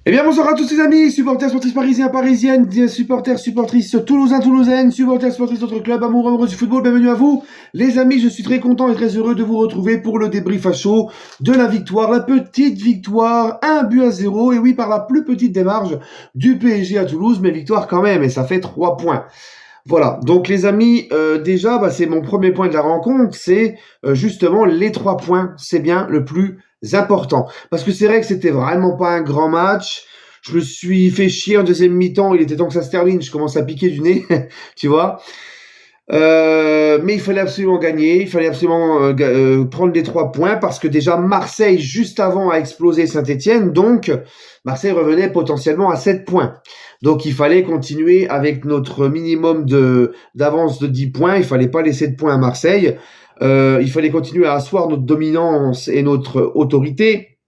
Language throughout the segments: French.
Eh bien, bonsoir à tous les amis, supporters, sportifs parisiens, parisiennes, supporters, supportrices toulousains, toulousaines, supporters, sportifs d'autres clubs, amoureux du football, bienvenue à vous. Les amis, je suis très content et très heureux de vous retrouver pour le débrief à chaud de la victoire, la petite victoire, 1-0, et oui, par la plus petite des marges du PSG à Toulouse, mais victoire quand même, et ça fait 3 points. Voilà, donc les amis, déjà, c'est mon premier point de la rencontre, c'est justement les 3 points, c'est bien le plus important. Parce que c'est vrai que c'était vraiment pas un grand match. Je me suis fait chier en deuxième mi-temps, il était temps que ça se termine, je commence à piquer du nez, tu vois. Mais il fallait absolument gagner, il fallait absolument prendre les 3 points parce que déjà Marseille, juste avant, a explosé Saint-Etienne, donc Marseille revenait potentiellement à 7 points. Donc il fallait continuer avec notre minimum d'avance de 10 points, il fallait pas laisser de points à Marseille, il fallait continuer à asseoir notre dominance et notre autorité,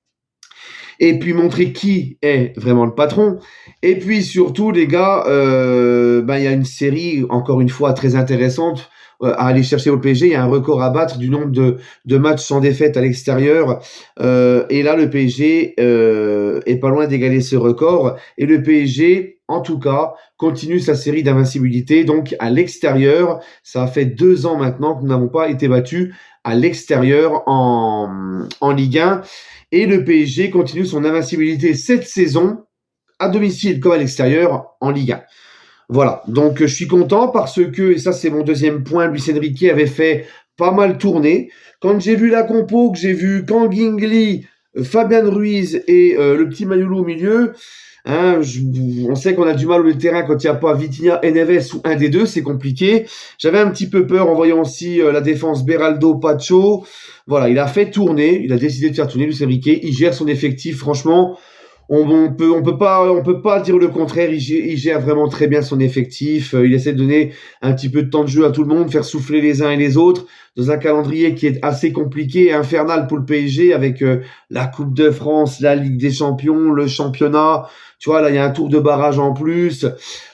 et puis montrer qui est vraiment le patron. Et puis surtout, les gars, il y a une série, encore une fois, très intéressante à aller chercher au PSG. Il y a un record à battre du nombre de matchs sans défaite à l'extérieur. Et là, le PSG est pas loin d'égaler ce record. Et le PSG, en tout cas, continue sa série d'invincibilité. Donc, à l'extérieur, ça fait 2 ans maintenant que nous n'avons pas été battus à l'extérieur en Ligue 1. Et le PSG continue son invincibilité cette saison, à domicile comme à l'extérieur, en Ligue 1. Voilà, donc je suis content parce que, et ça c'est mon deuxième point, Luis Enrique avait fait pas mal tourner. Quand j'ai vu la compo, que j'ai vu Kangingli, Fabian Ruiz et le petit Mayulu au milieu, on sait qu'on a du mal au terrain quand il n'y a pas Vitinha et Neves ou un des deux, c'est compliqué. J'avais un petit peu peur en voyant aussi la défense Beraldo, Pacho. Voilà, il a fait tourner, il a décidé de faire tourner Luis Enrique, il gère son effectif, franchement, on peut pas dire le contraire, il gère vraiment très bien son effectif, il essaie de donner un petit peu de temps de jeu à tout le monde, faire souffler les uns et les autres, dans un calendrier qui est assez compliqué et infernal pour le PSG, avec la Coupe de France, la Ligue des Champions, le championnat, tu vois, là il y a un tour de barrage en plus,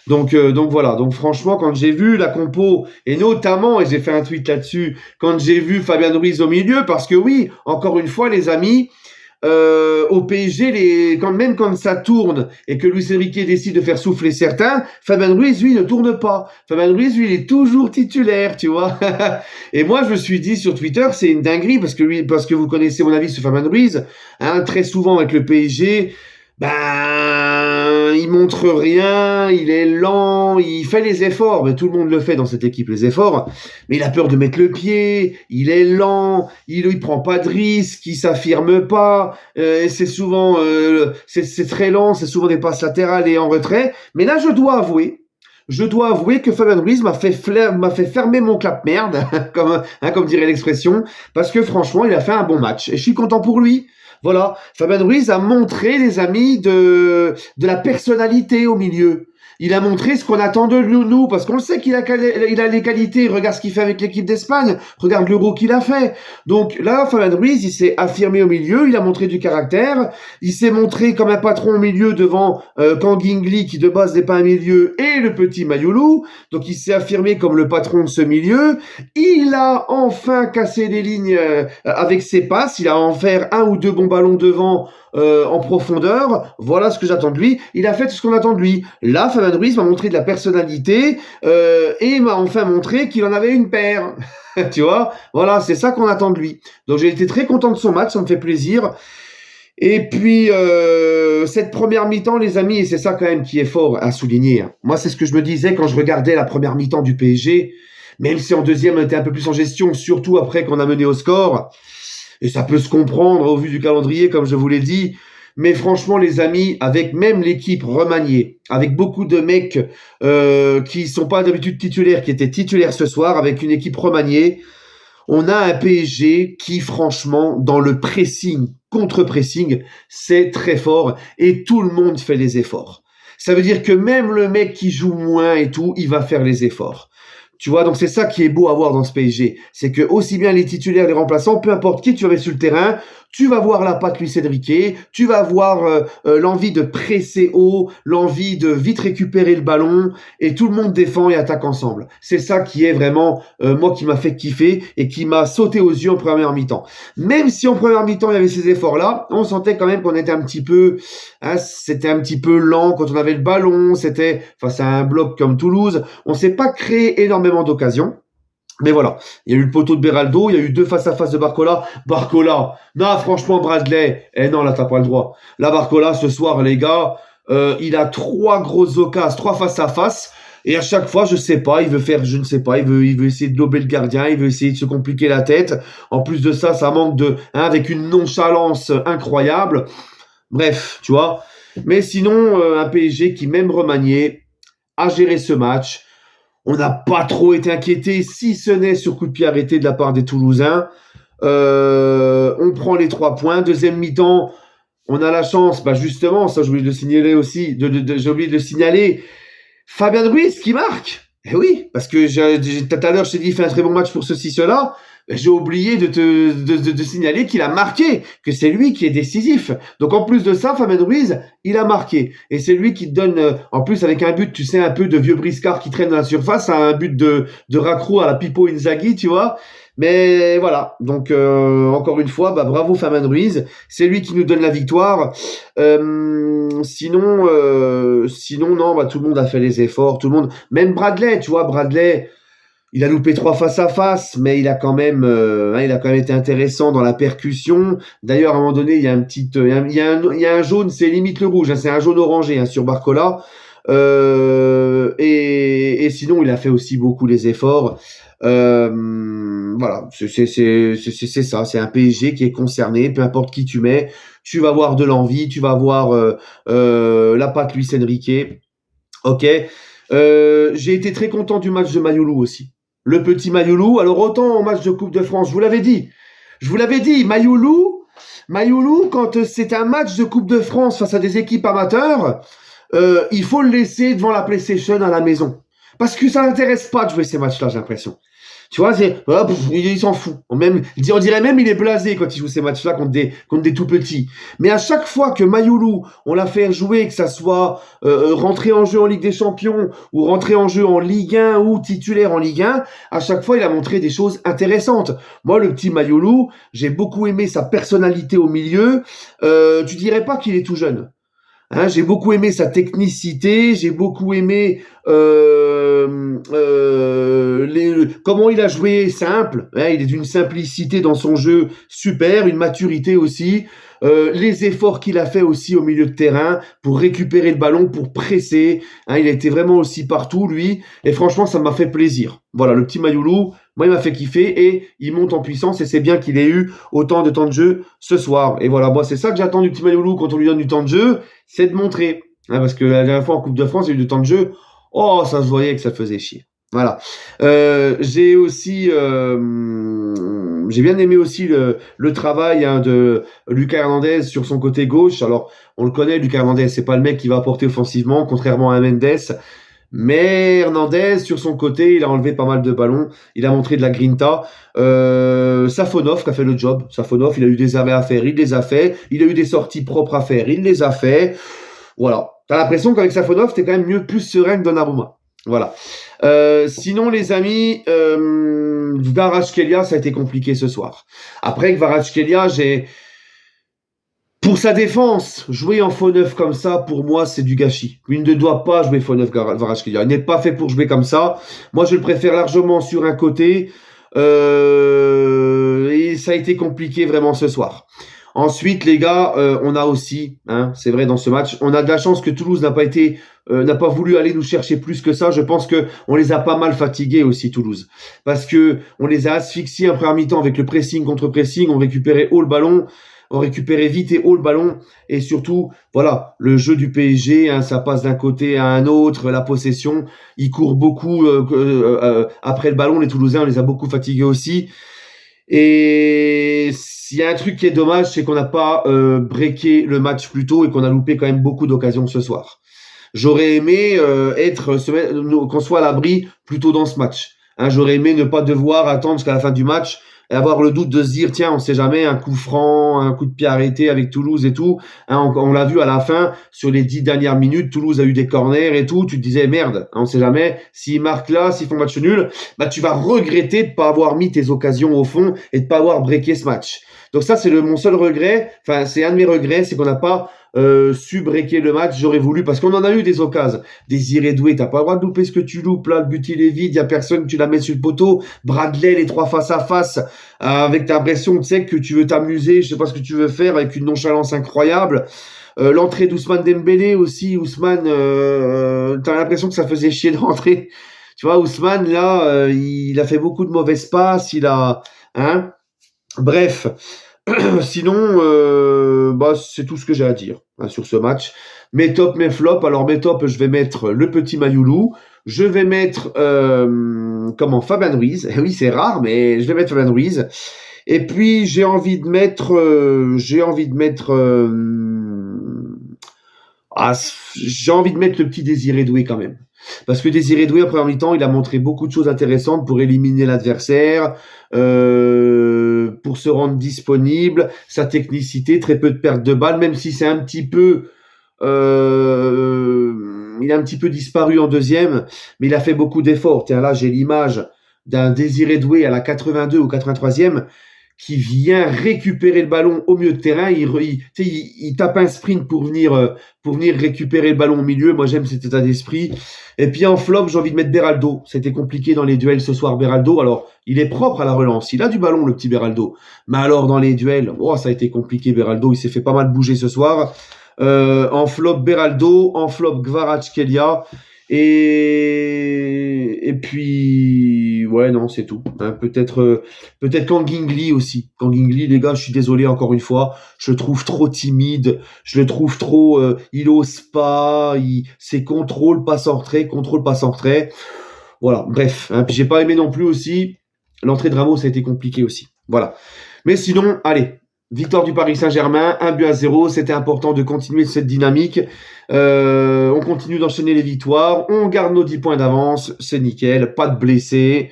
donc voilà, donc franchement quand j'ai vu la compo, et notamment, et j'ai fait un tweet là-dessus, quand j'ai vu Fabian Ruiz au milieu, parce que oui, encore une fois les amis, au PSG, même quand ça tourne et que Luis Enrique décide de faire souffler certains, Fabian Ruiz, lui, ne tourne pas. Fabian Ruiz, lui, il est toujours titulaire, tu vois. Et moi, je me suis dit sur Twitter, c'est une dinguerie parce que vous connaissez mon avis sur Fabian Ruiz, très souvent avec le PSG, il montre rien, il est lent, il fait les efforts, mais tout le monde le fait dans cette équipe, les efforts, mais il a peur de mettre le pied, il est lent, il prend pas de risques, il s'affirme pas, et c'est souvent, c'est très lent, c'est souvent des passes latérales et en retrait, mais là je dois avouer que Fabian Ruiz m'a fait fermer mon clap-merde, comme dirait l'expression, parce que franchement, il a fait un bon match, et je suis content pour lui. Voilà, Fabian Ruiz a montré, les amis, de la personnalité au milieu. Il a montré ce qu'on attend de nous, parce qu'on le sait qu'il a les qualités. Regarde ce qu'il fait avec l'équipe d'Espagne. Regarde l'Euro qu'il a fait. Donc là, Fabian Ruiz, il s'est affirmé au milieu. Il a montré du caractère. Il s'est montré comme un patron au milieu devant Kangingli, qui de base n'est pas un milieu, et le petit Mayulu. Donc il s'est affirmé comme le patron de ce milieu. Il a enfin cassé les lignes avec ses passes. Il a offert un ou deux bons ballons devant en profondeur. Voilà ce que j'attends de lui. Il a fait tout ce qu'on attend de lui. Là, Fabian Ruiz m'a montré de la personnalité et m'a enfin montré qu'il en avait une paire. Tu vois, voilà, c'est ça qu'on attend de lui. Donc j'ai été très content de son match, ça me fait plaisir. Et puis cette première mi-temps, les amis, et c'est ça quand même qui est fort à souligner. Moi, c'est ce que je me disais quand je regardais la première mi-temps du PSG. Même si en deuxième, on était un peu plus en gestion, surtout après qu'on a mené au score. Et ça peut se comprendre au vu du calendrier, comme je vous l'ai dit. Mais franchement, les amis, avec même l'équipe remaniée, avec beaucoup de mecs qui sont pas d'habitude titulaires, qui étaient titulaires ce soir, avec une équipe remaniée, on a un PSG qui, franchement, dans le pressing, contre-pressing, c'est très fort et tout le monde fait les efforts. Ça veut dire que même le mec qui joue moins et tout, il va faire les efforts. Tu vois, donc c'est ça qui est beau à voir dans ce PSG. C'est que aussi bien les titulaires, les remplaçants, peu importe qui tu avais sur le terrain, tu vas voir la patte Luis Enrique, tu vas voir l'envie de presser haut, l'envie de vite récupérer le ballon, et tout le monde défend et attaque ensemble. C'est ça qui est vraiment, moi, qui m'a fait kiffer et qui m'a sauté aux yeux en première mi-temps. Même si en première mi-temps, il y avait ces efforts-là, on sentait quand même qu'on était un petit peu, hein, c'était un petit peu lent quand on avait le ballon, c'était face à un bloc comme Toulouse, on s'est pas créé énormément d'occasions. Mais voilà, il y a eu le poteau de Beraldo, il y a eu 2 face-à-face de Barcola. Barcola, non, franchement, Bradley, non, là, t'as pas le droit. Là, Barcola, ce soir, les gars, il a 3 grosses occasions, 3 face-à-face, et à chaque fois, je sais pas, il veut faire, je ne sais pas, il veut essayer de lober le gardien, il veut essayer de se compliquer la tête. En plus de ça, ça manque de, hein, avec une nonchalance incroyable. Bref, tu vois. Mais sinon, un PSG qui, même remanié, a géré ce match. On n'a pas trop été inquiétés, si ce n'est sur coup de pied arrêté de la part des Toulousains. On prend les 3 points. Deuxième mi-temps, on a la chance, bah justement, ça j'ai oublié de le signaler aussi, j'ai oublié de le signaler, Fabien Ruiz qui marque. Eh oui, parce que tout à l'heure je t'ai dit il fait un très bon match pour ceci, cela. J'ai oublié de signaler qu'il a marqué, que c'est lui qui est décisif. Donc en plus de ça, Fabien Ruiz, il a marqué. Et c'est lui qui te donne, en plus avec un but, tu sais, un peu de vieux briscard qui traîne dans la surface, un but de raccro à la Pipo Inzaghi, tu vois. Mais voilà, donc encore une fois, bah, bravo Fabien Ruiz, c'est lui qui nous donne la victoire. Sinon non, bah, tout le monde a fait les efforts, tout le monde, même Bradley, tu vois, Bradley, il a loupé 3 face-à-face, mais il a quand même été intéressant dans la percussion. D'ailleurs, à un moment donné, il y a il y a un jaune, c'est limite le rouge, hein, c'est un jaune orangé, hein, sur Barcola. Et sinon, il a fait aussi beaucoup les efforts. Voilà, c'est ça, c'est un PSG qui est concerné, peu importe qui tu mets, tu vas voir de l'envie, tu vas voir la patte Luis Enrique. Ok. J'ai été très content du match de Mayoulou aussi. Le petit Mayoulou. Alors autant en match de Coupe de France, je vous l'avais dit, Mayoulou, quand c'est un match de Coupe de France face à des équipes amateurs, il faut le laisser devant la PlayStation à la maison. Parce que ça l'intéresse pas de jouer ces matchs-là, j'ai l'impression. Tu vois, il s'en fout. On dirait même il est blasé quand il joue ces matchs-là contre des tout petits. Mais à chaque fois que Mayoulou, on l'a fait jouer, que ça soit rentré en jeu en Ligue des Champions ou rentré en jeu en Ligue 1 ou titulaire en Ligue 1, à chaque fois il a montré des choses intéressantes. Moi, le petit Mayoulou, j'ai beaucoup aimé sa personnalité au milieu. Tu dirais pas qu'il est tout jeune. Hein, j'ai beaucoup aimé sa technicité, j'ai beaucoup aimé comment il a joué simple. Hein, il est d'une simplicité dans son jeu super, une maturité aussi. Les efforts qu'il a fait aussi au milieu de terrain pour récupérer le ballon, pour presser. Hein, il a été vraiment aussi partout, lui. Et franchement, ça m'a fait plaisir. Voilà, le petit Mayoulou, moi, il m'a fait kiffer et il monte en puissance. Et c'est bien qu'il ait eu autant de temps de jeu ce soir. Et voilà, moi, c'est ça que j'attends du petit Mayoulou quand on lui donne du temps de jeu, c'est de montrer. Hein, parce que la dernière fois en Coupe de France, il y a eu du temps de jeu. Oh, ça se voyait que ça faisait chier. Voilà. J'ai aussi, j'ai bien aimé aussi le travail, hein, de Lucas Hernandez sur son côté gauche. Alors, on le connaît, Lucas Hernandez, c'est pas le mec qui va apporter offensivement, contrairement à Mendes. Mais Hernandez, sur son côté, il a enlevé pas mal de ballons. Il a montré de la grinta. Safonov qui a fait le job. Safonov, il a eu des arrêts à faire, il les a fait. Il a eu des sorties propres à faire, il les a fait. Voilà. T'as l'impression qu'avec Safonov, t'es quand même plus serein que Donnarumma. Voilà. Sinon, les amis, Kvaratskhelia, ça a été compliqué ce soir. Après Kvaratskhelia, pour sa défense, jouer en faux neuf comme ça, pour moi, c'est du gâchis. Il ne doit pas jouer faux neuf, Kvaratskhelia. Il n'est pas fait pour jouer comme ça. Moi, je le préfère largement sur un côté. Et ça a été compliqué vraiment ce soir. Ensuite, les gars, on a aussi, hein, c'est vrai dans ce match, on a de la chance que Toulouse n'a pas voulu aller nous chercher plus que ça. Je pense que on les a pas mal fatigués aussi, Toulouse, parce que on les a asphyxiés en première mi-temps avec le pressing contre pressing. On récupérait haut le ballon, on récupérait vite et haut le ballon, et surtout, voilà, le jeu du PSG, hein, ça passe d'un côté à un autre, la possession, ils courent beaucoup après le ballon. Les Toulousains, on les a beaucoup fatigués aussi. Et s'il y a un truc qui est dommage, c'est qu'on n'a pas breaké le match plus tôt et qu'on a loupé quand même beaucoup d'occasions ce soir. J'aurais aimé qu'on soit à l'abri plus tôt dans ce match. Hein, j'aurais aimé ne pas devoir attendre jusqu'à la fin du match et avoir le doute de se dire, tiens, on sait jamais, un coup franc, un coup de pied arrêté avec Toulouse et tout. Hein, on l'a vu à la fin, sur les 10 dernières minutes, Toulouse a eu des corners et tout. Tu te disais, merde, hein, on sait jamais, s'ils marquent là, s'ils font match nul, bah, tu vas regretter de pas avoir mis tes occasions au fond et de pas avoir breaké ce match. Donc ça, c'est mon seul regret. Enfin, c'est un de mes regrets, c'est qu'on n'a pas su breaker le match. J'aurais voulu, parce qu'on en a eu des occasions. Désiré Doué, t'as pas le droit de louper ce que tu loupes. Là, le but, il est vide. Il y a personne, tu la mets sur le poteau. Bradley, les 3 face à face, avec ta pression, tu sais, que tu veux t'amuser. Je sais pas ce que tu veux faire, avec une nonchalance incroyable. L'entrée d'Ousmane Dembélé aussi. Ousmane, t'as l'impression que ça faisait chier de rentrer. Tu vois, Ousmane, là, il a fait beaucoup de mauvaises passes. Hein. Bref, sinon, bah, c'est tout ce que j'ai à dire hein, sur ce match. Mes tops, mes flops. Alors, mes tops, je vais mettre le petit Mayoulou. Je vais mettre, Fabien Ruiz. Oui, c'est rare, mais je vais mettre Fabien Ruiz. Et puis, j'ai envie de mettre, le petit Désiré Doué quand même. Parce que Désiré Doué, en première mi-temps, il a montré beaucoup de choses intéressantes pour éliminer l'adversaire, pour se rendre disponible, sa technicité, très peu de pertes de balles, même si c'est un petit peu... il a un petit peu disparu en deuxième, mais il a fait beaucoup d'efforts. Tiens, là, j'ai l'image d'un Désiré Doué à la 82 ou 83e qui vient récupérer le ballon au milieu de terrain. Il tape un sprint pour venir récupérer le ballon au milieu. Moi, j'aime cet état d'esprit. Et puis en flop, j'ai envie de mettre Beraldo. C'était compliqué dans les duels ce soir, Beraldo. Alors, il est propre à la relance. Il a du ballon, le petit Beraldo. Mais alors, dans les duels, ça a été compliqué, Beraldo. Il s'est fait pas mal bouger ce soir. En flop, Beraldo. En flop, Kvaratskhelia. Et puis, ouais, non, c'est tout. Hein, peut-être Kangingli aussi. Kangingli, les gars, je suis désolé encore une fois. Je le trouve trop timide. Je le trouve trop... il ose pas. C'est contrôle, passe en retrait. Contrôle, passe en retrait. Voilà, bref. Hein, puis j'ai pas aimé non plus aussi. L'entrée de Ramos, ça a été compliqué aussi. Voilà. Mais sinon, allez. Victoire du Paris Saint-Germain, 1-0, c'était important de continuer cette dynamique. On continue d'enchaîner les victoires, on garde nos 10 points d'avance, c'est nickel, pas de blessés,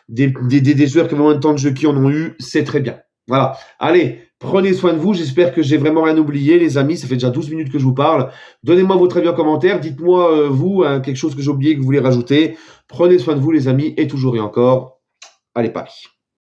des joueurs qui ont moins de temps de jeu qui en ont eu, c'est très bien. Voilà, allez, prenez soin de vous, j'espère que j'ai vraiment rien oublié les amis, ça fait déjà 12 minutes que je vous parle. Donnez-moi votre avis en commentaire, dites-moi vous, quelque chose que j'ai oublié que vous voulez rajouter. Prenez soin de vous les amis, et toujours et encore, allez Paris.